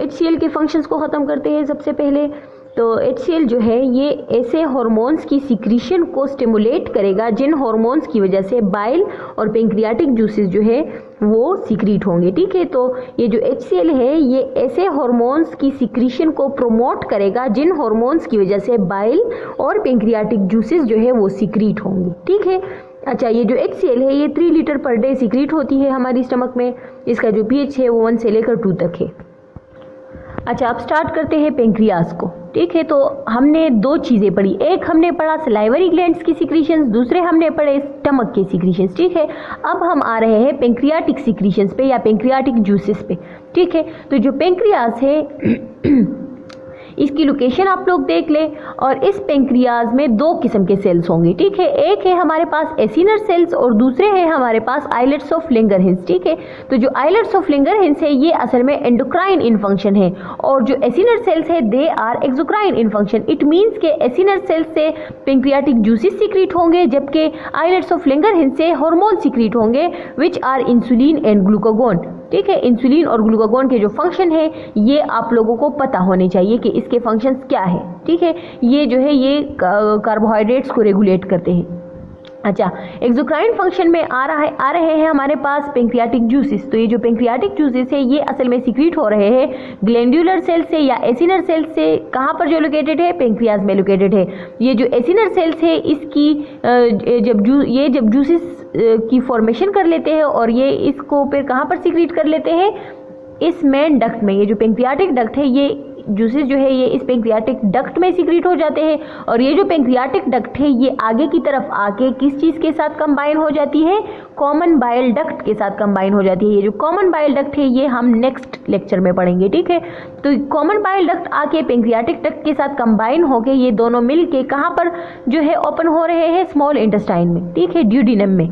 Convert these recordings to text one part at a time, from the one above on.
HCl के functions को ख़त्म करते हैं सबसे पहले। तो HCl जो है ये ऐसे हार्मोन्स की सिक्रीशन को स्टिमुलेट करेगा जिन हार्मोन्स की वजह से बाइल और पेंक्रियाटिक जूसेस जो है वो सिक्रीट होंगे। ठीक है, तो ये जो HCl है ये ऐसे हार्मोन्स की सिक्रीशन को प्रोमोट करेगा जिन हार्मोन्स की वजह से बाइल और पेंक्रियाटिक जूसेस जो है वो सिक्रीट होंगे। ठीक है, अच्छा, ये जो HCl है ये 3 लीटर पर डे सिक्रीट होती है हमारी स्टमक में। इसका जो pH है वो 1 से लेकर 2 तक है। अच्छा, अब स्टार्ट करते हैं पेंक्रियाज को। ठीक है, तो हमने 2 चीज़ें पढ़ी, एक हमने पढ़ा सलाइवरी ग्लैंड्स की सिक्रीशंस, दूसरे हमने पढ़े स्टमक के सिक्रीशंस। ठीक है, अब हम आ रहे हैं पेंक्रियाटिक सिक्रीशंस पे या पेंक्रियाटिक जूसेस पे। ठीक है, तो जो पेंक्रियाज है इसकी लोकेशन आप लोग देख लें, और इस पेंक्रियाज में 2 किस्म के सेल्स होंगे। ठीक है, एक है हमारे पास एसिनर सेल्स और दूसरे हैं हमारे पास आइलेट्स ऑफ लैंगरहैंस। ठीक है, तो जो आइलेट्स ऑफ लैंगरहैंस है ये असल में एंडोक्राइन इन फंक्शन है, और जो एसिनर सेल्स है they are exocrine in function. It means के एसिनर सेल्स से पेंक्रियाटिक जूसेस सिक्रीट होंगे जबकि आइलेट्स ऑफ लैंगरहैंस से हार्मोन सिक्रीट होंगे which are insulin and glucagon. ठीक है, इंसुलिन और ग्लूकागोन के जो फंक्शन है ये आप लोगों को पता होने चाहिए कि इसके फंक्शंस क्या है। ठीक है, ये जो है ये कार्बोहाइड्रेट्स को रेगुलेट करते हैं। अच्छा, एक्सोक्राइन फंक्शन में आ रहे हैं हमारे पास पेंक्रियाटिक जूसेस। तो ये जो पेंक्रियाटिक जूसेस है ये असल में सिक्रीट हो रहे हैं ग्लैंडुलर सेल से या एसिनर सेल से। कहाँ पर जो लोकेटेड है? पेंक्रियाज में लोकेटेड है। ये जो एसिनर सेल्स है इसकी जब जूसेस की फॉर्मेशन कर लेते हैं और ये इसको फिर कहाँ पर सिक्रीट कर लेते हैं? इस मेन डक्ट में। ये जो पेंक्रियाटिक डक्ट है ये जूसेस जो है ये इस पेंक्रियाटिक डक्ट में सिक्रीट हो जाते हैं, और ये जो पेंक्रियाटिक डक्ट है ये आगे की तरफ आके किस चीज़ के साथ कंबाइन हो जाती है? कॉमन बाइल डक्ट के साथ कंबाइन हो जाती है। ये जो कॉमन बाइल डक्ट है ये हम नेक्स्ट लेक्चर में पढ़ेंगे। ठीक है, तो कॉमन बाइल डक्ट आके पेंक्रियाटिक डक्ट के साथ कंबाइन होके ये दोनों मिल के कहाँ पर जो है ओपन हो रहे हैं? स्मॉल इंटेस्टाइन में। ठीक है, ड्यूडिनम में।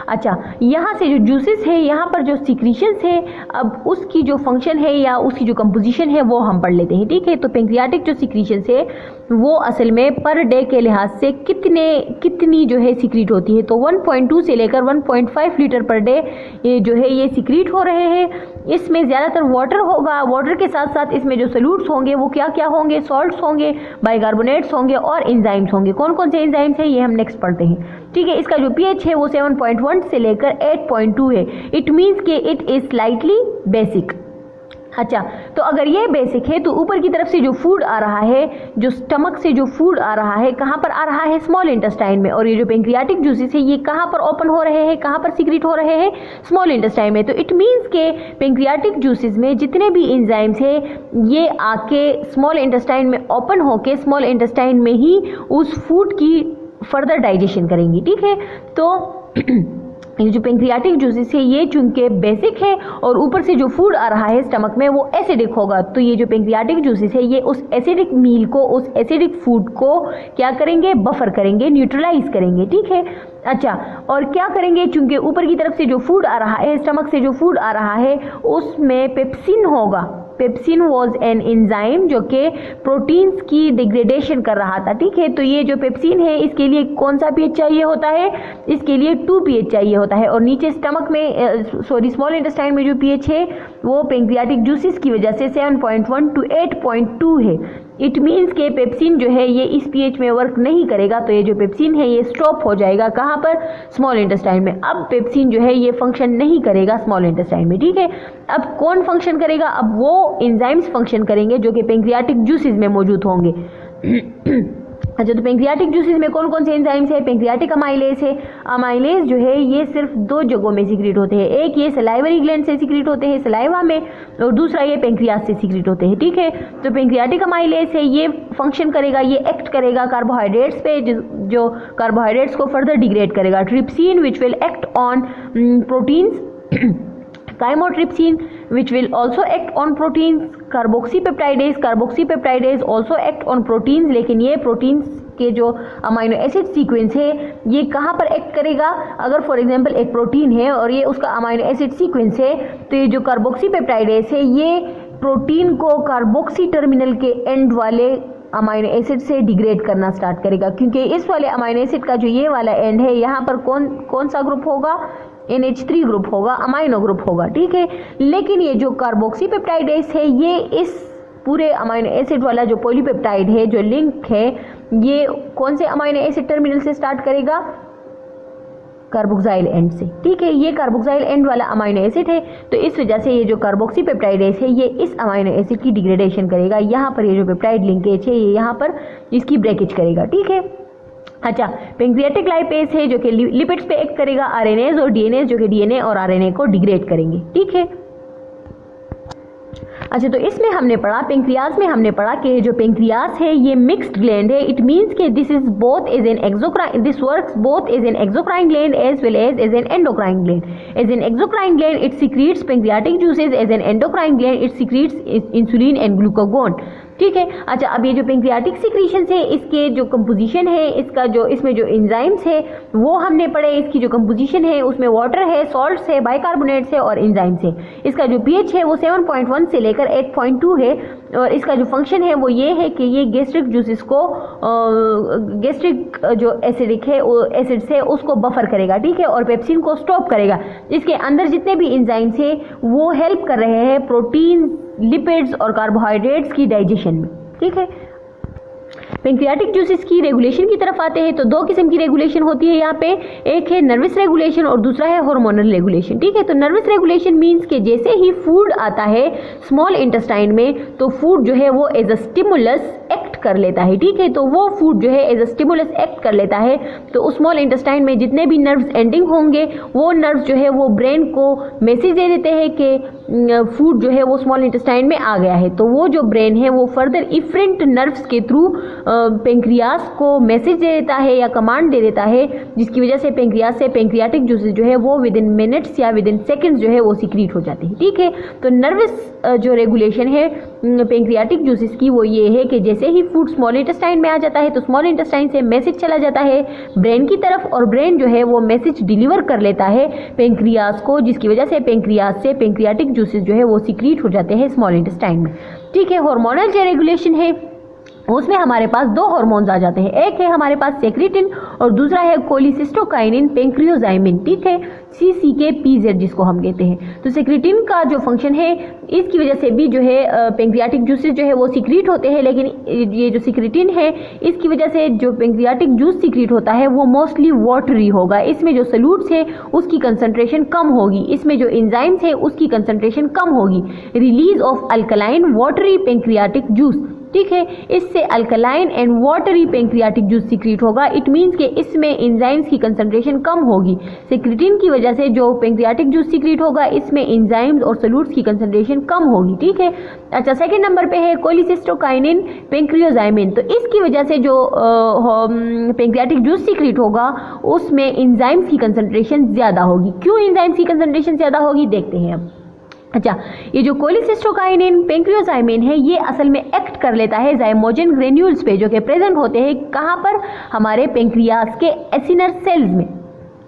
अच्छा, यहाँ से जो जूसेस है यहाँ पर जो सिक्रीशंस है अब उसकी जो फंक्शन है या उसकी जो कंपोजिशन है वो हम पढ़ लेते हैं। ठीक है, तो पेंक्रियाटिक जो सिक्रीशंस है वो असल में पर डे के लिहाज से कितनी जो है सिक्रीट होती है, तो 1.2 से लेकर 1.5 लीटर पर डे ये जो है ये सिक्रीट हो रहे हैं। इसमें ज़्यादातर वाटर होगा, वाटर के साथ साथ इसमें जो सॉल्यूट्स होंगे वो क्या क्या होंगे? सॉल्ट्स होंगे, बाइकार्बोनेट्स होंगे और एंजाइम्स होंगे। कौन कौन से एंजाइम्स हैं ये हम नेक्स्ट पढ़ते हैं। ठीक है, इसका जो pH है वो 7.1 से लेकर 8.2 है। इट मीन्स के इट इज स्लाइटली बेसिक। अच्छा, तो अगर ये बेसिक है तो ऊपर की तरफ से जो फूड आ रहा है, जो स्टमक से जो फूड आ रहा है कहाँ पर आ रहा है? स्मॉल इंटेस्टाइन में। और ये जो पेंक्रियाटिक जूसेस है ये कहाँ पर ओपन हो रहे हैं, कहाँ पर सिक्रीट हो रहे हैं? स्मॉल इंटेस्टाइन में। तो इट मीन्स के पेंक्रियाटिक जूसेस में जितने भी एंजाइम्स है ये आके स्मॉल इंटेस्टाइन में ओपन होके स्मॉल इंटेस्टाइन में ही उस फूड की फर्दर डाइजेशन करेंगी। ठीक है, तो ये जो पेंक्रियाटिक जूसेस है ये चूंकि बेसिक है और ऊपर से जो फूड आ रहा है स्टमक में वो एसिडिक होगा, तो ये जो पेंक्रियाटिक जूसेस है ये उस एसिडिक मील को, उस एसिडिक फूड को क्या करेंगे? बफर करेंगे, न्यूट्रलाइज करेंगे। ठीक है, अच्छा, और क्या करेंगे? चूंकि ऊपर की तरफ से जो फूड आ रहा है, स्टमक से जो फूड आ रहा है उसमें पेप्सिन होगा। पेप्सिन वॉज एन एंजाइम जो कि प्रोटीन्स की डिग्रेडेशन कर रहा था। ठीक है, तो ये जो पेप्सिन है इसके लिए कौन सा pH चाहिए होता है? इसके लिए 2 pH चाहिए होता है, और नीचे स्टमक में स्मॉल इंटेस्टाइन में जो pH है वो पेंक्रियाटिक जूसेस की वजह से 7.1 to 8.2 है। इट मीन्स के पेप्सिन जो है ये इस pH में वर्क नहीं करेगा, तो ये जो पेप्सिन है ये स्टॉप हो जाएगा। कहाँ पर? स्मॉल इंटेस्टाइन में। अब पेप्सिन जो है ये फंक्शन नहीं करेगा स्मॉल इंटेस्टाइन में। ठीक है, अब कौन फंक्शन करेगा? अब वो एंजाइम्स फंक्शन करेंगे जो कि पेंक्रियाटिक जूसेस में मौजूद होंगे। अच्छा, तो पेंक्रियाटिक जूसेस में कौन कौन से एंजाइम्स है? पेंक्रियाटिक अमाइलेज है। अमाइलेज जो है ये सिर्फ 2 जगहों में सिक्रीट होते हैं, एक ये सलाइवरी ग्लैंड से सिक्रीट होते हैं सलाइवा में, और दूसरा ये पेंक्रियाज से सिक्रीट होते हैं। ठीक है, तो पेंक्रियाटिक अमाइलेज है ये फंक्शन करेगा, ये एक्ट करेगा कार्बोहाइड्रेट्स पे, जो कार्बोहाइड्रेट्स को फर्दर डिग्रेड करेगा। Trypsin which will act on proteins, chymotrypsin which will also act on proteins, carboxypeptidase also act on proteins, लेकिन ये प्रोटीन्स के जो अमाइनो एसिड सीक्वेंस है ये कहाँ पर एक्ट करेगा? अगर फॉर एग्जांपल एक प्रोटीन है और ये उसका अमाइनो एसिड सीक्वेंस है तो ये जो कार्बोक्सीपेप्टाइडेज है ये प्रोटीन को कार्बोक्सी टर्मिनल के एंड वाले अमाइनो एसिड से डिग्रेड करना स्टार्ट करेगा, क्योंकि इस वाले अमाइनो एसिड का जो ये वाला एंड है यहाँ पर कौन सा ग्रुप होगा? NH3 ग्रुप होगा, अमाइनो ग्रुप होगा, ठीक है। लेकिन ये जो कार्बोक्सीपेप्टाइडेस है ये इस पूरे अमाइनो एसिड वाला जो पॉलीपेप्टाइड है, जो लिंक है, ये कौन से अमाइनो एसिड टर्मिनल से स्टार्ट करेगा? कार्बोक्साइल एंड से, ठीक है। ये कार्बोक्साइल एंड वाला अमाइनो एसिड है, तो इस वजह से ये जो कार्बोक्सीपेप्टाइडेस है ये इस अमाइनो एसिड की डिग्रेडेशन करेगा। यहाँ पर ये जो पेप्टाइड लिंकेज है ये यहाँ पर इसकी ब्रेकेज करेगा, ठीक है। अच्छा, पेंक्रियाटिक लाइपेज है जो कि लिपिड्स पे एक्ट करेगा, आरएनएज और डीएनएज जो कि डीएनए और आरएनए को डिग्रेड करेंगे, ठीक है। अच्छा, तो इसमें हमने पढ़ा, पेंक्रियाज में हमने पढ़ा कि जो पेंक्रियाज है ये मिक्स्ड ग्लैंड है। इट मींस कि this is both as an exocrine, this works both as an exocrine gland as well as an endocrine gland. As an exocrine gland it secretes pancreatic juices, as an endocrine gland it secretes insulin and glucagon, ठीक है। अच्छा, अब ये जो pancreatic secretions है इसके जो composition है, इसका जो इसमें जो एंजाइम्स है वो हमने पढ़े। इसकी जो कंपोजिशन है उसमें वाटर है, सॉल्ट्स है, बाइकार्बोनेट्स है और एंजाइम्स है। इसका जो पीएच है वो 7.1 से लेकर 8.2 है और इसका जो फंक्शन है वो ये है कि ये गैस्ट्रिक जूसेस को गैस्ट्रिक जो एसिडिक है एसिड्स है उसको बफर करेगा, ठीक है, और पेप्सिन को स्टॉप करेगा। इसके अंदर जितने भी एंजाइम्स है वो हेल्प कर रहे हैं प्रोटीन, लिपिड्स और कार्बोहाइड्रेट्स की डाइजेशन में, ठीक है। पेंक्रियाटिक जूसेस की रेगुलेशन की तरफ आते हैं तो दो किस्म की रेगुलेशन होती है यहाँ पे, एक है नर्वस रेगुलेशन और दूसरा है हार्मोनल रेगुलेशन, ठीक है। तो नर्वस रेगुलेशन मींस कि जैसे ही फूड आता है स्मॉल इंटेस्टाइन में तो फूड जो है वो एज अ स्टिमुलस एक्ट कर लेता है, ठीक है। तो वो फूड जो है एज अ स्टिमुलस एक्ट कर लेता है, तो स्मॉल इंटेस्टाइन में जितने भी नर्व्स एंडिंग होंगे वो नर्व्स जो है वो ब्रेन को मैसेज दे देते हैं कि फूड जो है वो स्मॉल इंटेस्टाइन में आ गया है। तो वो जो ब्रेन है वो फर्दर इफरेंट नर्व्स के थ्रू पेंक्रियास को मैसेज दे देता है या कमांड दे देता है, जिसकी वजह से पेंक्रियास से पेंक्रियाटिक जूसेस जो है वो विद इन मिनट्स या विद इन सेकेंड्स जो है वो सीक्रेट हो जाते हैं, ठीक है। तो नर्वस जो रेगुलेशन है पेंक्रियाटिक जूसेस की वो ये है कि जैसे ही फूड स्मॉल इंटेस्टाइन में आ जाता है तो स्मॉल इंटेस्टाइन से मैसेज चला जाता है ब्रेन की तरफ और ब्रेन जो है वो मैसेज डिलीवर कर लेता है पेंक्रियास को, जिसकी वजह से पेंक्रियास से पेंक्रियाटिक जूसेस जो है वो सीक्रेट हो जाते हैं स्मॉल इंटेस्टाइन में, ठीक है। हार्मोनल जो रेगुलेशन है उसमें हमारे पास दो हार्मोन्स आ जाते हैं, एक है हमारे पास सेक्रेटिन और दूसरा है कोलिसिस्टोकाइनिन पेंक्रियोजाइमिन, ठीक है, CCK-PZ जिसको हम कहते हैं। तो सेक्रेटिन का जो फंक्शन है इसकी वजह से भी जो है पेंक्रियाटिक जूसेस जो है वो सीक्रेट होते हैं, लेकिन ये जो सेक्रेटिन है इसकी वजह से जो पेंक्रियाटिक जूस सीक्रेट होता है वो मोस्टली वाटरी होगा। इसमें जो सॉल्यूट्स है उसकी कंसंट्रेशन कम होगी, इसमें जो एंजाइम्स है उसकी कंसंट्रेशन कम होगी। Release of alkaline watery pancreatic juice, ठीक है, इससे alkaline and watery pancreatic juice secrete होगा। इट मींस कि इसमें एंजाइम्स की कंसंट्रेशन कम होगी। सेक्रेटिन की वजह से जो पेंक्रियाटिक जूस सीक्रेट होगा इसमें एंजाइम्स और सॉल्यूट्स की कंसंट्रेशन कम होगी, ठीक है। अच्छा, सेकंड नंबर पे है कोलिसिस्टोकाइनिन पेंक्रियोजाइमिन। तो इसकी वजह से जो पेंक्रियाटिक जूस सीक्रेट होगा उसमें एंजाइम्स की कंसंट्रेशन ज्यादा होगी। क्यों एंजाइम्स की कंसंट्रेशन ज्यादा होगी देखते हैं अब। अच्छा, ये जो कोलिसिस्टोकाइनिन पेंक्रियोजाइमिन है ये असल में एक्ट कर लेता है जाइमोजन ग्रेन्यूल्स पे जो कि प्रेजेंट होते हैं कहाँ पर, हमारे पेंक्रियास के एसिनर सेल्स में,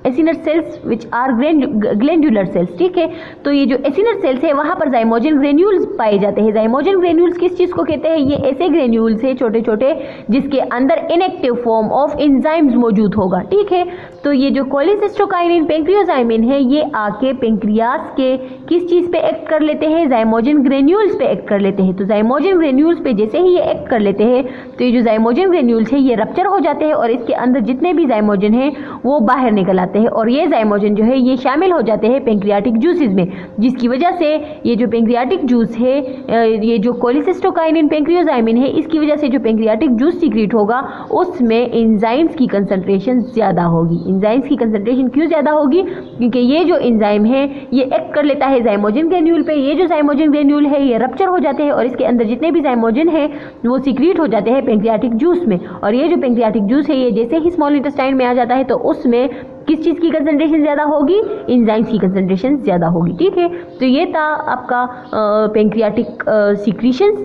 acinar cells which are glandular cells, ठीक है। तो ये जो एसिनर सेल्स है वहां पर जाइमोजन ग्रेन्यूल्स पाए जाते हैं। जाइमोजन ग्रेन्यूल्स किस चीज को कहते हैं? ये ऐसे ग्रेन्यूल्स है छोटे छोटे जिसके अंदर इनएक्टिव फॉर्म ऑफ एंजाइम्स मौजूद होगा, ठीक है। तो ये जो कोलिसिस्टोकाइनिन पेंक्रियोजाइमिन है ये आके पेंक्रियास के किस चीज पे एक्ट कर लेते हैं? जाइमोजन ग्रेन्यूल्स पे एक्ट कर लेते हैं। तो जाइमोजन ग्रेन्यूल्स पे जैसे ही ये एक्ट कर लेते हैं तो ये जो जाइमोजन ग्रेन्यूल्स है ये रप्चर हो जाते हैं और इसके अंदर जितने भी जाइमोजन है वो बाहर निकल आते हैं और ये जाइमोजन जो है ये शामिल हो जाते हैं पेंक्रियाटिक जूसेस में, जिसकी वजह से ये जो पेंक्रियाटिक जूस है ये जो कोलिसिस्टोकाइनिन पेंक्रियोजाइमिन है इसकी वजह से जो पेंक्रियाटिक जूस सीक्रेट होगा उसमें एंजाइम्स की कंसंट्रेशन ज्यादा होगी। एंजाइम्स की कंसंट्रेशन क्यों ज्यादा होगी? क्योंकि ये जो एंजाइम है ये एक्ट कर लेता है जाइमोजन ग्रेन्यूल पे। ये जो जाइमोजन ग्रेन्यूल है ये रप्चर हो जाते हैं और इसके अंदर जितने भी जाइमोजन है वो सीक्रेट हो जाते हैं पेंक्रियाटिक जूस में। और ये जो पेंक्रियाटिक जूस है ये जैसे ही स्मॉल इंटेस्टाइन में आ जाता है तो उसमें किस चीज की कंसंट्रेशन ज्यादा होगी? एंजाइम्स की कंसंट्रेशन ज्यादा होगी, ठीक है। तो ये था आपका पेंक्रियाटिक सीक्रेशंस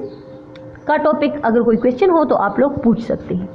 का टॉपिक। अगर कोई क्वेश्चन हो तो आप लोग पूछ सकते हैं।